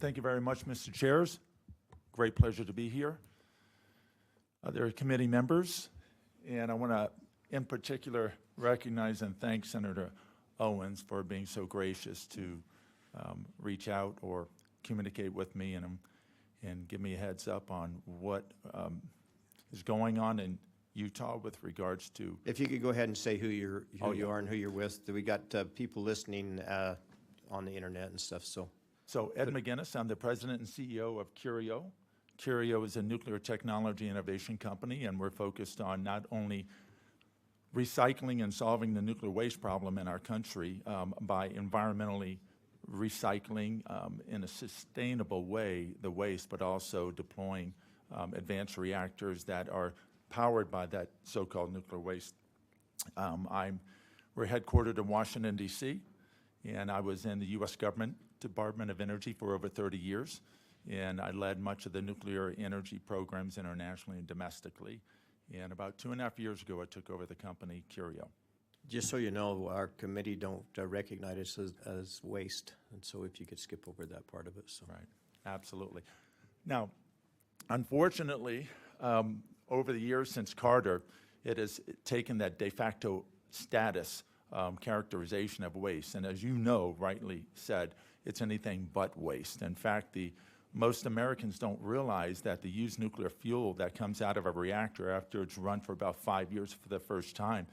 Thank you very much, Mr. Chairs. Great pleasure to be here. There are committee members, and I want to, in particular, recognize and thank Senator Owens for being so gracious to reach out or communicate with me and give me a heads up on what is going on in Utah with regards to. If you could go ahead and say who you are and who you're with. We got people listening on the internet and stuff. So Ed McGinnis, I'm the president and CEO of Curio. Curio is a nuclear technology innovation company, and we're focused on not only recycling and solving the nuclear waste problem in our country by environmentally recycling in a sustainable way the waste, but also deploying advanced reactors that are powered by that so-called nuclear waste. We're headquartered in Washington, D.C., and I was in the U.S. government, Department of Energy, for over 30 years, and I led much of the nuclear energy programs internationally and domestically. And about 2.5 years ago, I took over the company, Curio. Just so you know, our committee don't recognize us as waste, and so if you could skip over that part of it. So. Right, absolutely. Now, unfortunately, over the years since Carter, it has taken that de facto status characterization of waste. And as you know, rightly said, it's anything but waste. In fact, most Americans don't realize that the used nuclear fuel that comes out of a reactor after it's run for about 5 years for the first time,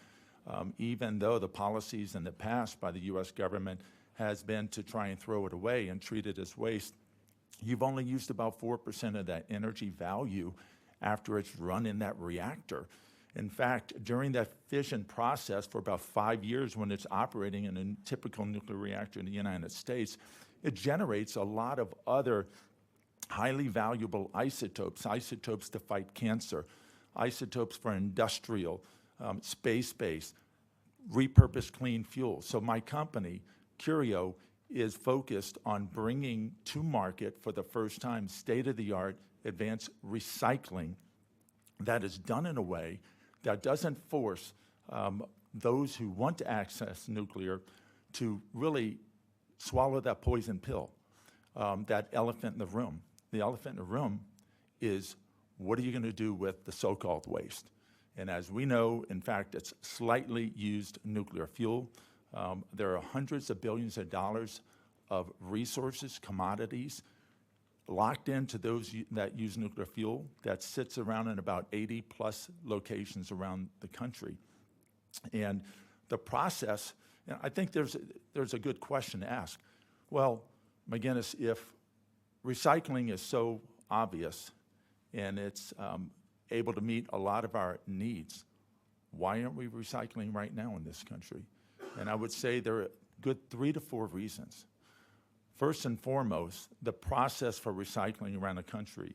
even though the policies in the past by the U.S. government has been to try and throw it away and treat it as waste, you've only used about 4% of that energy value after it's run in that reactor. In fact, during that fission process for about 5 years when it's operating in a typical nuclear reactor in the United States, it generates a lot of other highly valuable isotopes to fight cancer, isotopes for industrial, space-based, repurposed clean fuel. So my company, Curio, is focused on bringing to market for the first time state-of-the-art advanced recycling that is done in a way that doesn't force those who want to access nuclear to really swallow that poison pill, that elephant in the room. The elephant in the room is, what are you going to do with the so-called waste? And as we know, in fact, it's slightly used nuclear fuel. There are hundreds of billions of dollars of resources, commodities, locked into those that use nuclear fuel that sits around in about 80 plus locations around the country. And the process, I think there's a good question to ask. Well, McGinnis, if recycling is so obvious and it's able to meet a lot of our needs, why aren't we recycling right now in this country? And I would say there are good 3 to 4 reasons. First and foremost, the process for recycling around the country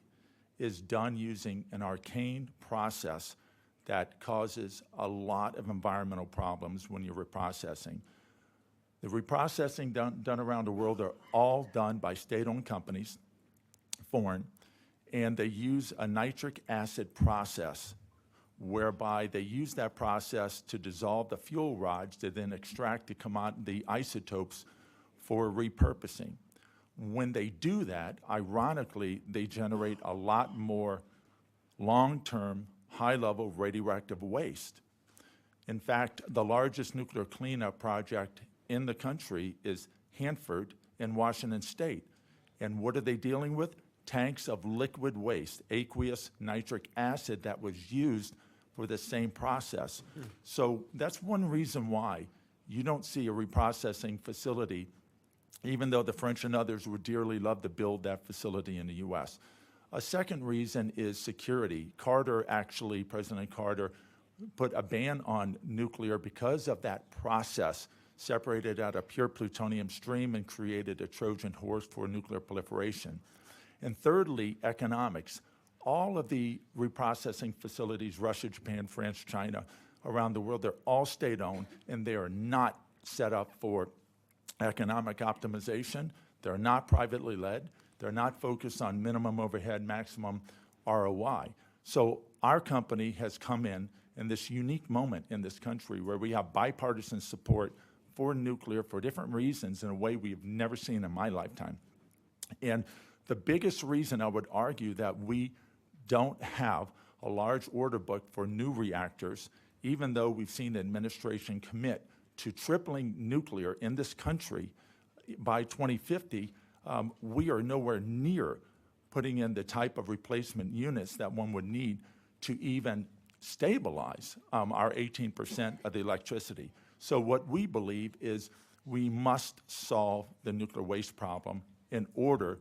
is done using an arcane process that causes a lot of environmental problems when you're reprocessing. The reprocessing done around the world are all done by state-owned companies, foreign, and they use a nitric acid process whereby they use that process to dissolve the fuel rods to then extract the isotopes for repurposing. When they do that, ironically, they generate a lot more long-term, high-level radioactive waste. In fact, the largest nuclear cleanup project in the country is Hanford in Washington State. And what are they dealing with? Tanks of liquid waste, aqueous nitric acid that was used for the same process. So that's one reason why you don't see a reprocessing facility, even though the French and others would dearly love to build that facility in the U.S. A second reason is security. President Carter put a ban on nuclear because of that process, separated out a pure plutonium stream and created a Trojan horse for nuclear proliferation. And thirdly, economics. All of the reprocessing facilities, Russia, Japan, France, China, around the world, they're all state-owned, and they are not set up for economic optimization. They're not privately led. They're not focused on minimum overhead, maximum ROI. So our company has come in this unique moment in this country where we have bipartisan support for nuclear for different reasons in a way we've never seen in my lifetime. And the biggest reason I would argue that we don't have a large order book for new reactors, even though we've seen the administration commit to tripling nuclear in this country by 2050, we are nowhere near putting in the type of replacement units that one would need to even stabilize our 18% of the electricity. So what we believe is we must solve the nuclear waste problem in order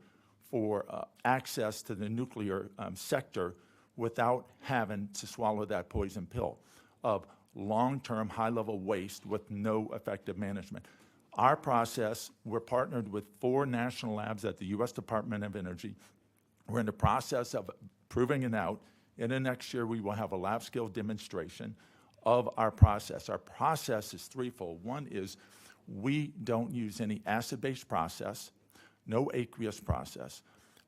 for access to the nuclear sector without having to swallow that poison pill of long-term high-level waste with no effective management. Our process, we're partnered with 4 national labs at the U.S. Department of Energy. We're in the process of proving it out. In the next year, we will have a lab-scale demonstration of our process. Our process is threefold. One is we don't use any acid-based process, no aqueous process.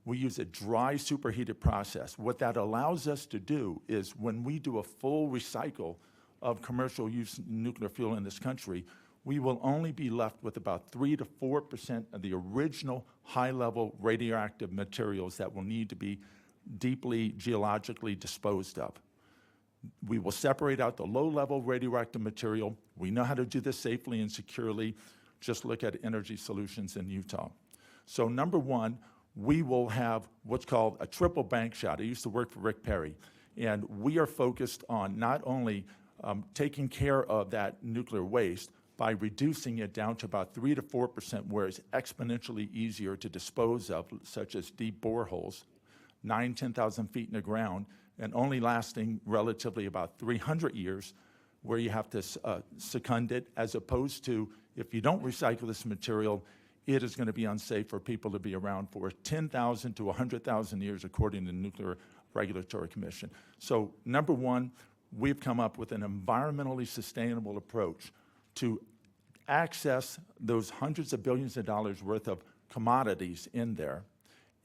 We use a dry superheated process. What that allows us to do is when we do a full recycle of commercial use nuclear fuel in this country, we will only be left with about 3 to 4% of the original high-level radioactive materials that will need to be deeply geologically disposed of. We will separate out the low-level radioactive material. We know how to do this safely and securely. Just look at Energy Solutions in Utah. So number one, we will have what's called a triple bank shot. I used to work for Rick Perry, and we are focused on not only taking care of that nuclear waste by reducing it down to about 3 to 4%, where it's exponentially easier to dispose of, such as deep boreholes, 10,000 feet in the ground, and only lasting relatively about 300 years, where you have to second it, as opposed to if you don't recycle this material, it is going to be unsafe for people to be around for 10,000 to 100,000 years, according to the Nuclear Regulatory Commission. So number one, we've come up with an environmentally sustainable approach to access those hundreds of billions of dollars worth of commodities in there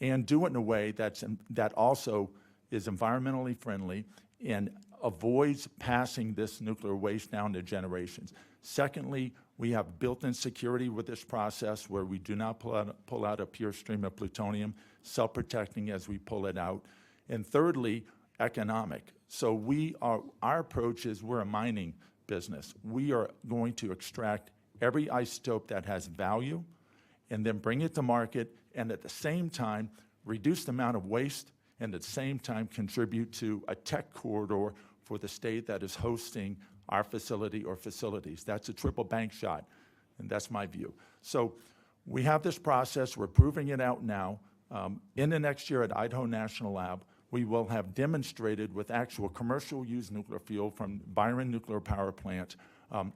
and do it in a way that also is environmentally friendly and avoids passing this nuclear waste down to generations. Secondly, we have built-in security with this process where we do not pull out a pure stream of plutonium, self-protecting as we pull it out. And thirdly, economic. So our approach is we're a mining business. We are going to extract every isotope that has value and then bring it to market, and at the same time reduce the amount of waste, and at the same time contribute to a tech corridor for the state that is hosting our facility or facilities. That's a triple bank shot, and that's my view. So we have this process. We're proving it out now. In the next year at Idaho National Lab, we will have demonstrated with actual commercial use nuclear fuel from Byron Nuclear Power Plant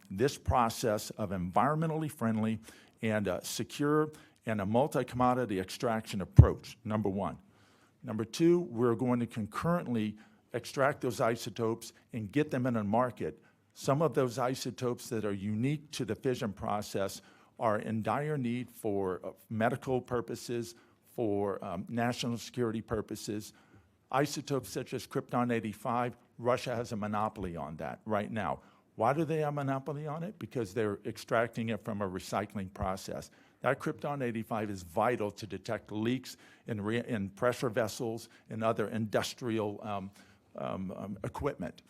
this process of environmentally friendly and secure and a multi-commodity extraction approach, number one. Number two, we're going to concurrently extract those isotopes and get them in a market. Some of those isotopes that are unique to the fission process are in dire need for medical purposes, for national security purposes. Isotopes such as krypton-85, Russia has a monopoly on that right now. Why do they have a monopoly on it? Because they're extracting it from a recycling process. That krypton-85 is vital to detect leaks in pressure vessels and other industrial equipment.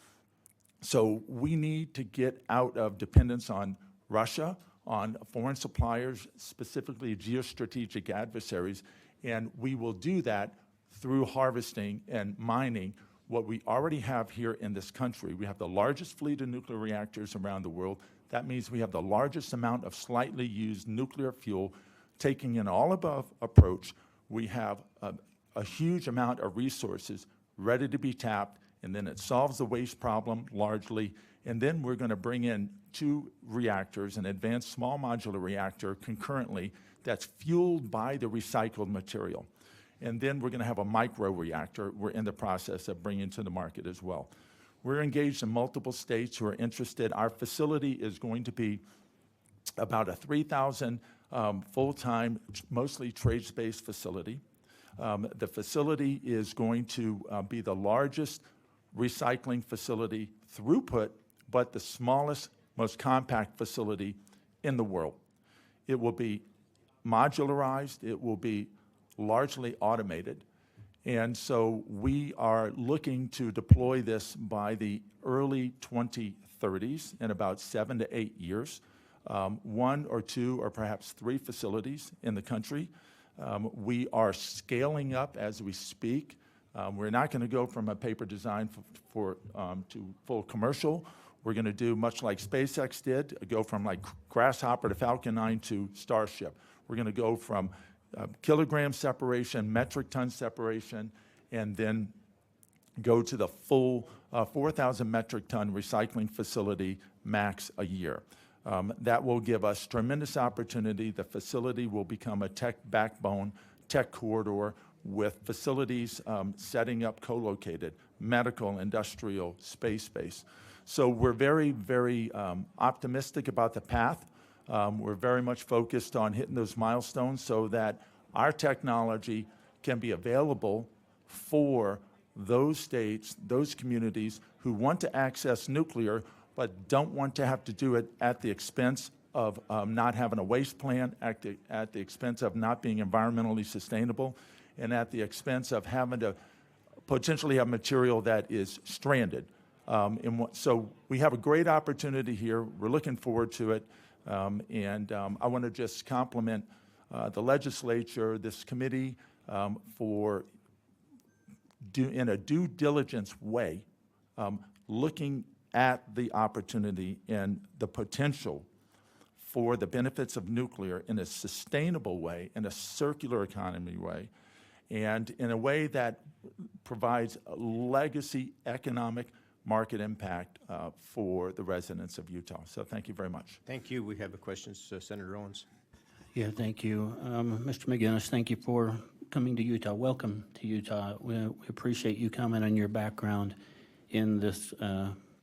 So we need to get out of dependence on Russia, on foreign suppliers, specifically geostrategic adversaries, and we will do that through harvesting and mining what we already have here in this country. We have the largest fleet of nuclear reactors around the world. That means we have the largest amount of slightly used nuclear fuel. Taking an all-above approach, we have a huge amount of resources ready to be tapped, and then it solves the waste problem largely. And then we're going to bring in 2 reactors, an advanced small modular reactor concurrently that's fueled by the recycled material. And then we're going to have a micro-reactor we're in the process of bringing to the market as well. We're engaged in multiple states who are interested. Our facility is going to be about a 3,000 full-time, mostly trades-based facility. The facility is going to be the largest recycling facility throughput, but the smallest, most compact facility in the world. It will be modularized. It will be largely automated. And so we are looking to deploy this by the early 2030s in about 7 to 8 years. 1 or 2 or perhaps 3 facilities in the country. We are scaling up as we speak. We're not going to go from a paper design to full commercial. We're going to do much like SpaceX did, go from like Grasshopper to Falcon 9 to Starship. We're going to go from kilogram separation, metric ton separation, and then go to the full 4,000 metric ton recycling facility max a year. That will give us tremendous opportunity. The facility will become a tech backbone, tech corridor with facilities setting up co-located, medical, industrial, space-based. So we're very, very optimistic about the path. We're very much focused on hitting those milestones so that our technology can be available for those states, those communities who want to access nuclear but don't want to have to do it at the expense of not having a waste plan, at the expense of not being environmentally sustainable, and at the expense of having to potentially have material that is stranded. So we have a great opportunity here. We're looking forward to it. And I want to just compliment the legislature, this committee, for in a due diligence way, looking at the opportunity and the potential for the benefits of nuclear in a sustainable way, in a circular economy way, and in a way that provides a legacy economic market impact for the residents of Utah. So thank you very much. Thank you. We have a question, Senator Owens. Yeah, thank you. Mr. McGinnis, thank you for coming to Utah. Welcome to Utah. We appreciate you coming and your background in this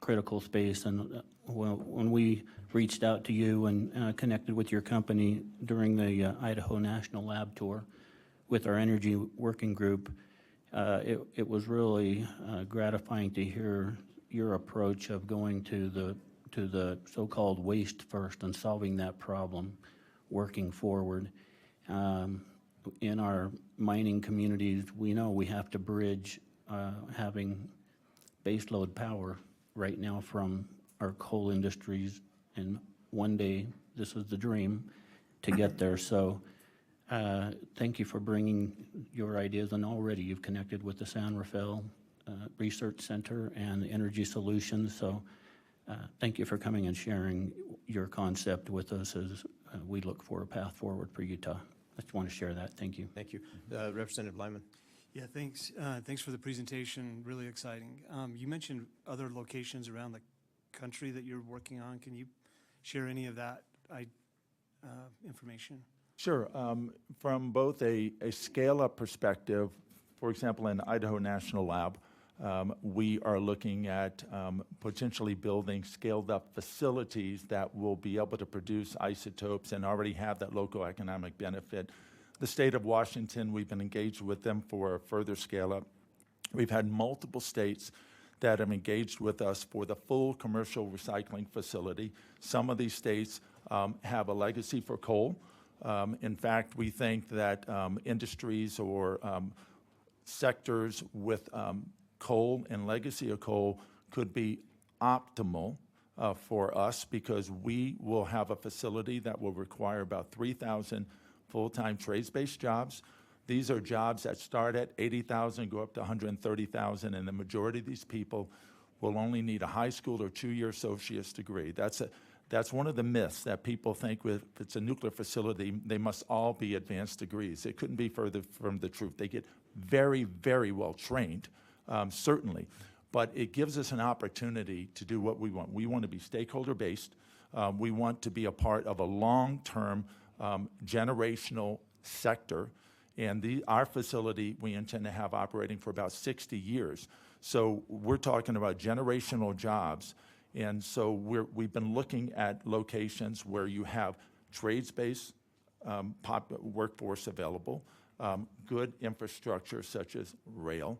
critical space. And when we reached out to you and connected with your company during the Idaho National Lab Tour with our energy working group, it was really gratifying to hear your approach of going to the so-called waste first and solving that problem, working forward. In our mining communities, we know we have to bridge having baseload power right now from our coal industries, and one day this is the dream to get there. So thank you for bringing your ideas, and already you've connected with the San Rafael Research Center and Energy Solutions. So thank you for coming and sharing your concept with us as we look for a path forward for Utah. I just want to share that. Thank you. Thank you. Representative Lyman. Yeah, thanks. Thanks for the presentation. Really exciting. You mentioned other locations around the country that you're working on. Can you share any of that information? Sure. From both a scale-up perspective, for example, in Idaho National Lab, we are looking at potentially building scaled-up facilities that will be able to produce isotopes and already have that local economic benefit. The state of Washington, we've been engaged with them for a further scale-up. We've had multiple states that have engaged with us for the full commercial recycling facility. Some of these states have a legacy for coal. In fact, we think that industries or sectors with coal and legacy of coal could be optimal for us, because we will have a facility that will require about 3,000 full-time trades-based jobs. These are jobs that start at 80,000, go up to 130,000, and the majority of these people will only need a high school or 2-year associate's degree. That's one of the myths that people think if it's a nuclear facility, they must all be advanced degrees. It couldn't be further from the truth. They get very, very well trained, certainly, but it gives us an opportunity to do what we want. We want to be stakeholder-based. We want to be a part of a long-term generational sector, and our facility we intend to have operating for about 60 years. So we're talking about generational jobs, and so we've been looking at locations where you have trades-based workforce available, good infrastructure such as rail,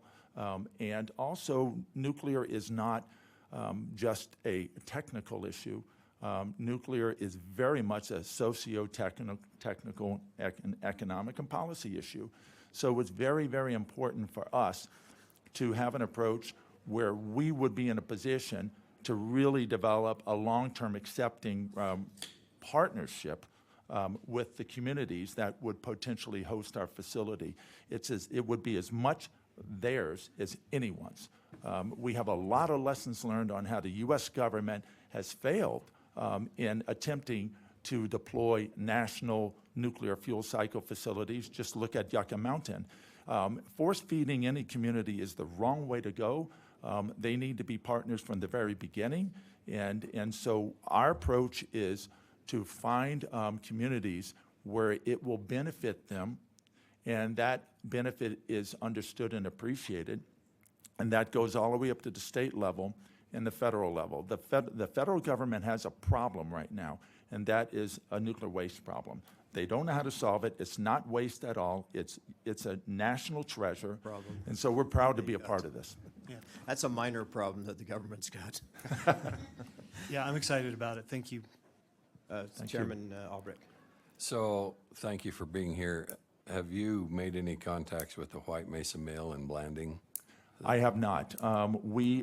and also nuclear is not just a technical issue. Nuclear is very much a socio-technical, economic, and policy issue. So it's very, very important for us to have an approach where we would be in a position to really develop a long-term accepting partnership with the communities that would potentially host our facility. It would be as much theirs as anyone's. We have a lot of lessons learned on how the U.S. government has failed in attempting to deploy national nuclear fuel cycle facilities. Just look at Yucca Mountain. Force feeding any community is the wrong way to go. They need to be partners from the very beginning. And so our approach is to find communities where it will benefit them, and that benefit is understood and appreciated. And that goes all the way up to the state level and the federal level. The federal government has a problem right now, and that is a nuclear waste problem. They don't know how to solve it. It's not waste at all. It's a national treasure. Problem. And so we're proud to be a part of this. Yeah, That's a minor problem that the government's got. yeah, I'm excited about it. Thank you. Chairman Albrecht. So, thank you for being here. Have you made any contacts with the White Mesa Mill in Blanding? I have not.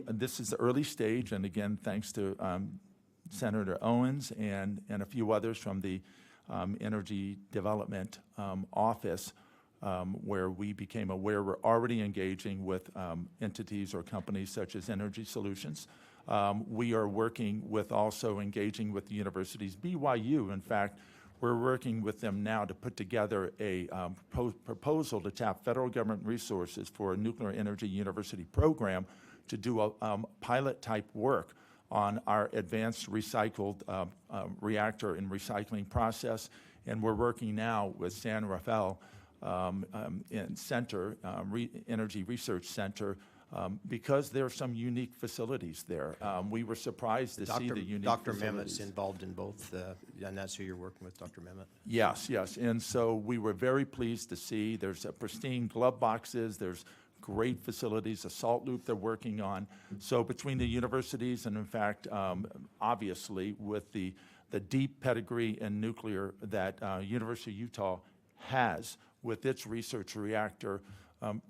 This is the early stage, and again, thanks to Senator Owens and a few others from the Energy Development Office, where we became aware we're already engaging with entities or companies such as Energy Solutions. We are working with also engaging with the universities. BYU, in fact, we're working with them now to put together a proposal to tap federal government resources for a nuclear energy university program to do a pilot-type work on our advanced recycled reactor and recycling process. And we're working now with San Rafael Energy Research Center, because there are some unique facilities there. We were surprised to see the unique Dr. facilities. Mehmet's involved in both, and that's who you're working with, Dr. Mehmet? Yes, yes. And so we were very pleased to see there's pristine glove boxes, there's great facilities, a salt loop they're working on. So between the universities and, in fact, obviously with the deep pedigree in nuclear that University of Utah has with its research reactor,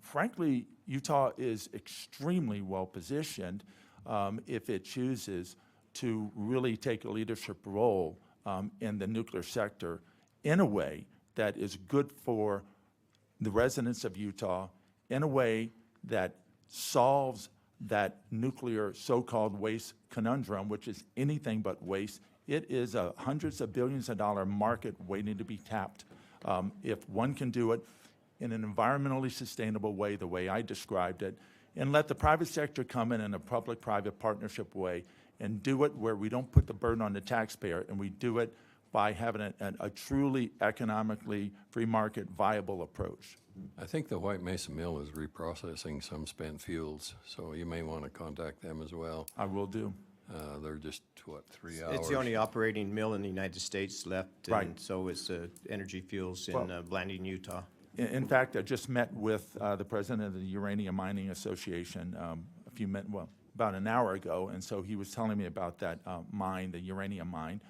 frankly, Utah is extremely well positioned if it chooses to really take a leadership role in the nuclear sector in a way that is good for the residents of Utah, in a way that solves that nuclear so-called waste conundrum, which is anything but waste. It is a hundreds of billions of dollar market waiting to be tapped. If one can do it in an environmentally sustainable way, the way I described it, and let the private sector come in a public-private partnership way and do it where we don't put the burden on the taxpayer, and we do it by having a truly economically free market viable approach. I think the White Mesa Mill is reprocessing some spent fuels, so you may want to contact them as well. I will do. They're just, 3 hours? It's the only operating mill in the United States left. Right. And so is Energy Fuels in Well- Blanding, Utah. In fact, I just met with the president of the Uranium Mining Association about an hour ago, and so he was telling me about that mine, the uranium mine.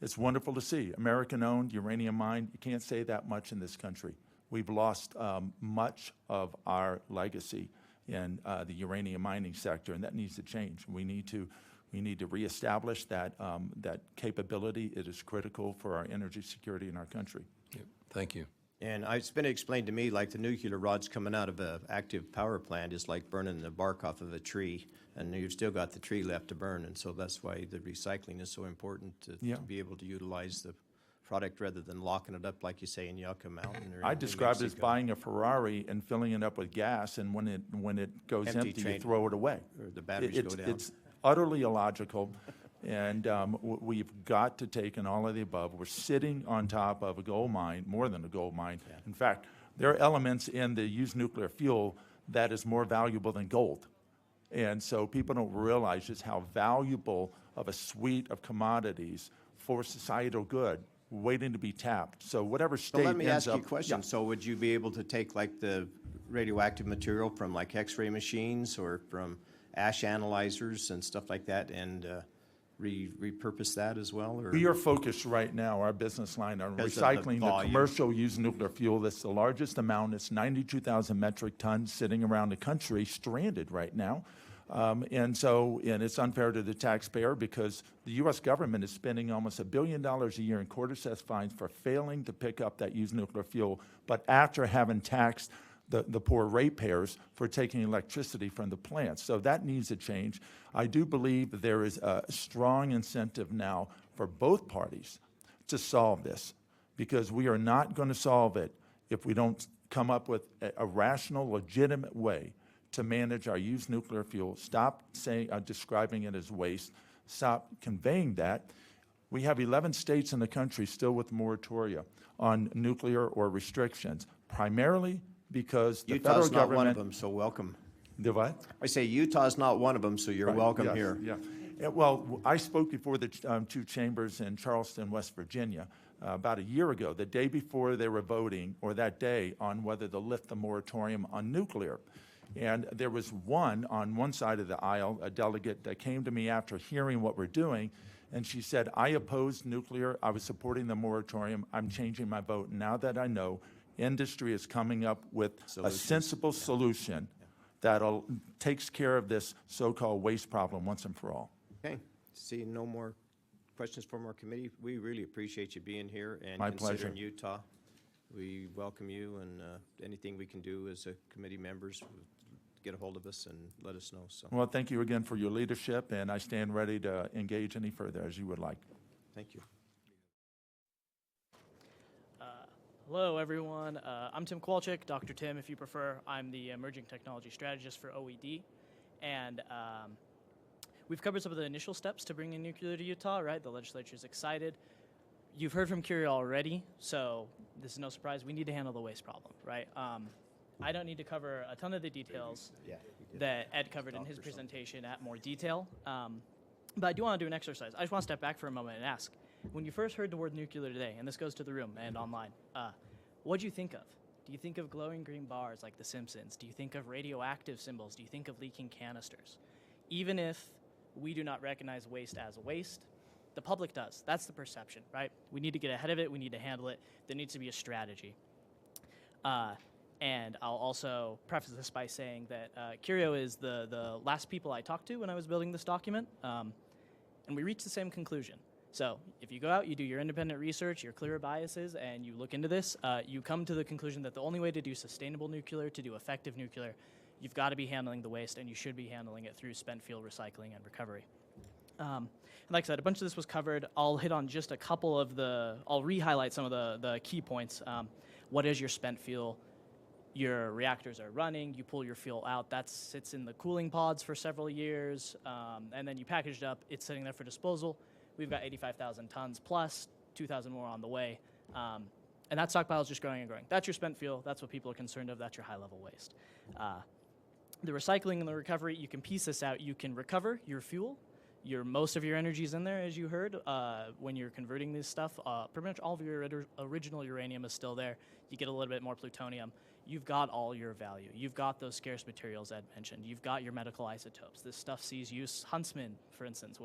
It's wonderful to see. American-owned uranium mine, you can't say that much in this country. We've lost much of our legacy in the uranium mining sector, and that needs to change. We need to reestablish that capability. It is critical for our energy security in our country. Yep. Thank you. And it's been explained to me like the nuclear rods coming out of an active power plant is like burning the bark off of a tree, and you've still got the tree left to burn. And so that's why the recycling is so important to be able to utilize the product rather than locking it up, like you say, in Yucca Mountain or I in described it as Mexico. buying a Ferrari and filling it up with gas, and when it goes Empty empty, train. you throw it away. Or the batteries go down. It's utterly illogical, and we've got to take in all of the above. We're sitting on top of a gold mine, more than a gold mine. Yeah. In fact, there are elements in the used nuclear fuel that is more valuable than gold. And so people don't realize just how valuable of a suite of commodities for societal good waiting to be tapped. So whatever So state let me ends ask you a up- question. Yeah. So would you be able to take like the radioactive material from like X-ray machines or from ash analyzers and stuff like that and repurpose that as well, or? We are focused right now, our business line, on Because of the recycling the volume. commercial used nuclear fuel. That's the largest amount. It's 92,000 metric tons sitting around the country, stranded right now. And it's unfair to the taxpayer because the U.S. government is spending almost $1 billion a year in court assessed fines for failing to pick up that used nuclear fuel, but after having taxed the poor ratepayers for taking electricity from the plants. So that needs to change. I do believe that there is a strong incentive now for both parties to solve this, because we are not going to solve it if we don't come up with a rational, legitimate way to manage our used nuclear fuel. Stop describing it as waste. Stop conveying that. We have 11 states in the country still with moratoria on nuclear or restrictions, primarily because the federal Utah's not government. one of them, so welcome. The what? I say Utah's not one of them, so you're Right, welcome yes, here. Yeah. Well, I spoke before the two chambers in Charleston, West Virginia, about a year ago, the day before they were voting, or that day, on whether to lift the moratorium on nuclear. And there was on one side of the aisle, a delegate that came to me after hearing what we're doing, and she said, I opposed nuclear, I was supporting the moratorium, I'm changing my vote. Now that I know industry is coming up with a sensible solution that takes care of this so-called waste problem once and for all. Okay, seeing no more questions from our committee, we really appreciate you being here and My considering pleasure. Utah. We welcome you, and anything we can do as a committee members, get a hold of us and let us know. So, Well, thank you again for your leadership, and I stand ready to engage any further as you would like. thank you. Hello, everyone. I'm Tim Kowalchik, Dr. Tim, if you prefer. I'm the Emerging Technology Strategist for OED. And we've covered some of the initial steps to bring in nuclear to Utah, right? The legislature is excited. You've heard from Curio already, so this is no surprise. We need to handle the waste problem, right? I don't need to cover a ton of the details that Ed covered in his presentation at more detail. But I do want to do an exercise. I just want to step back for a moment and ask, when you first heard the word nuclear today, and this goes to the room and online, what'd you think of? Do you think of glowing green bars like The Simpsons? Do you think of radioactive symbols? Do you think of leaking canisters? Even if we do not recognize waste as a waste, the public does. That's the perception, right? We need to get ahead of it. We need to handle it. There needs to be a strategy. And I'll also preface this by saying that Curio is the last people I talked to when I was building this document, and we reached the same conclusion. So if you go out, you do your independent research, your clear biases, and you look into this, you come to the conclusion that the only way to do sustainable nuclear, to do effective nuclear, you've got to be handling the waste, and you should be handling it through spent fuel recycling and recovery. And like I said, a bunch of this was covered. I'll hit on just a couple of I'll re-highlight some of the key points. What is your spent fuel? Your reactors are running, you pull your fuel out, that sits in the cooling pods for several years, and then you package it up, it's sitting there for disposal. We've got 85,000 tons plus, 2,000 more on the way, and that stockpile is just growing and growing. That's your spent fuel, that's what people are concerned of, that's your high-level waste. The recycling and the recovery, you can piece this out. You can recover your fuel, most of your energy is in there, as you heard, when you're converting this stuff. Pretty much all of your original uranium is still there. You get a little bit more plutonium. You've got all your value. You've got those scarce materials Ed mentioned. You've got your medical isotopes. This stuff sees use. Huntsman, for instance,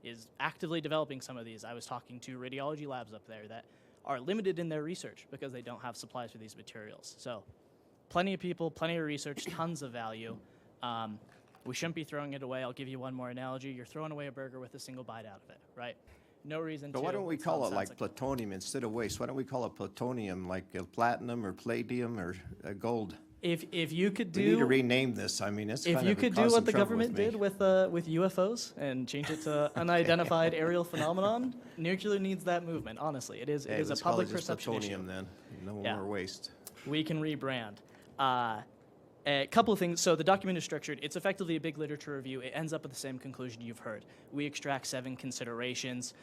is actively developing some of these. I was talking to radiology labs up there that are limited in their research because they don't have supplies for these materials. So plenty of people, plenty of research, tons of value. We shouldn't be throwing it away. I'll give you one more analogy. You're throwing away a burger with a single bite out of it, right? No reason to. So why don't we It's call it like nonsensical. plutonium instead of waste? Why don't we call it plutonium, like platinum or palladium or gold? If you could We need to do rename this. I mean, it's if kind you of could do causing what the trouble government with me. did with UFOs and change it to unidentified aerial phenomenon, nuclear needs that movement. Honestly, it is Hey, a let's call public it just perception issue. plutonium then. No Yeah. more waste. We can rebrand. A couple of things. So the document is structured. It's effectively a big literature review. It ends up with the same conclusion you've heard. We extract 7 considerations.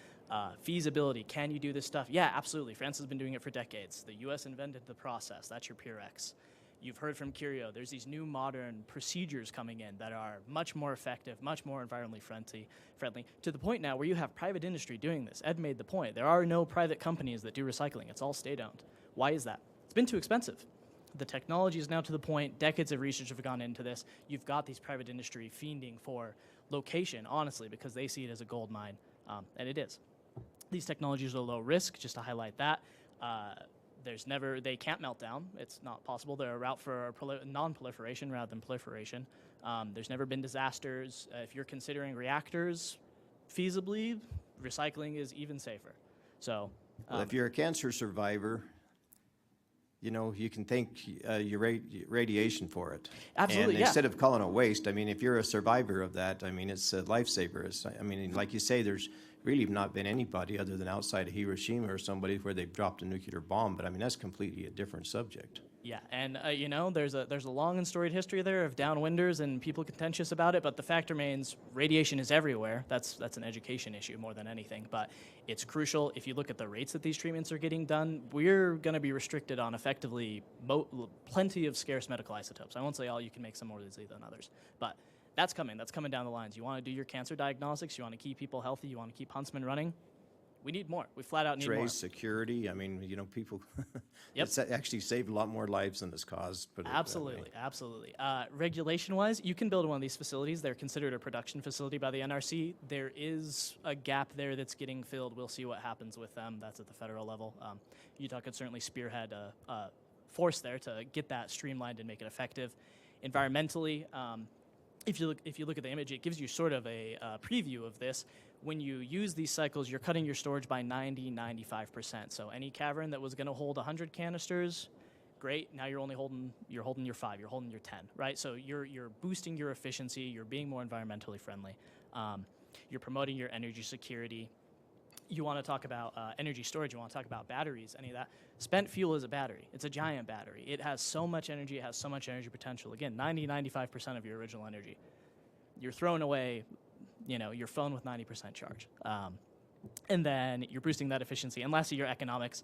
Feasibility. Can you do this stuff? Yeah, absolutely. France has been doing it for decades. The U.S. invented the process. That's your PRX. You've heard from Curio. There's these new modern procedures coming in that are much more effective, much more environmentally friendly, to the point now where you have private industry doing this. Ed made the point. There are no private companies that do recycling. It's all state-owned. Why is that? It's been too expensive. The technology is now to the point, decades of research have gone into this. You've got these private industry fiending for location, honestly, because they see it as a gold mine. And it is. These technologies are low risk, just to highlight that. They can't melt down. It's not possible. They're a route for non-proliferation rather than proliferation. There's never been disasters. If you're considering reactors feasibly, recycling is even safer. So, Well, if you're a cancer survivor, you know, you can thank your radiation for it. Absolutely, And yeah. instead of calling it waste, I mean, if you're a survivor of that, I mean, it's a lifesaver. I mean, like you say, there's really not been anybody other than outside of Hiroshima or somebody where they've dropped a nuclear bomb, but I mean, that's completely a different subject. Yeah, and you know, there's a long and storied history there of downwinders and people contentious about it, but the fact remains radiation is everywhere. That's an education issue more than anything, but it's crucial. If you look at the rates that these treatments are getting done, we're going to be restricted on effectively plenty of scarce medical isotopes. I won't say all, you can make some more easily than others, but that's coming down the lines. You want to do your cancer diagnostics, you want to keep people healthy, you want to keep Huntsman running, we need more. We flat out need more. Trace, security, I mean, you know, people, Yep. it's actually saved a lot more lives than it's caused. But Absolutely, absolutely. Regulation-wise, you can build one of these facilities. They're considered a production facility by the NRC. There is a gap there that's getting filled. We'll see what happens with them. That's at the federal level. Utah could certainly spearhead a force there to get that streamlined and make it effective. Environmentally, if you look at the image, it gives you sort of a preview of this. When you use these cycles, you're cutting your storage by 95%. So any cavern that was going to hold 100 canisters, great. Now you're holding your 5, you're holding your 10, right? So you're boosting your efficiency, you're being more environmentally friendly. You're promoting your energy security. You want to talk about energy storage, you want to talk about batteries, any of that. Spent fuel is a battery. It's a giant battery. It has so much energy, it has so much energy potential. Again, 95% of your original energy. You're throwing away, you know, your phone with 90% charge. And then you're boosting that efficiency. And lastly, your economics.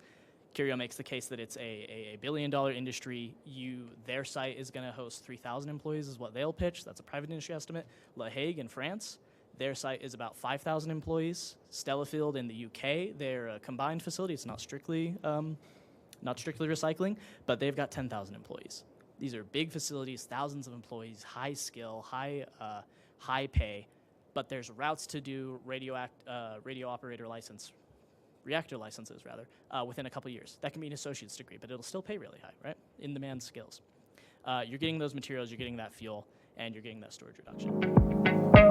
Curio makes the case that it's a billion-dollar industry. Their site is going to host 3,000 employees is what they'll pitch. That's a private industry estimate. La Hague in France, their site is about 5,000 employees. Stellafield in the UK, they're a combined facility. It's not strictly recycling, but they've got 10,000 employees. These are big facilities, thousands of employees, high skill, high pay, but there's routes to do reactor licenses within a couple years. That can be an associate's degree, but it'll still pay really high, right? In-demand skills. You're getting those materials, you're getting that fuel, and you're getting that storage reduction.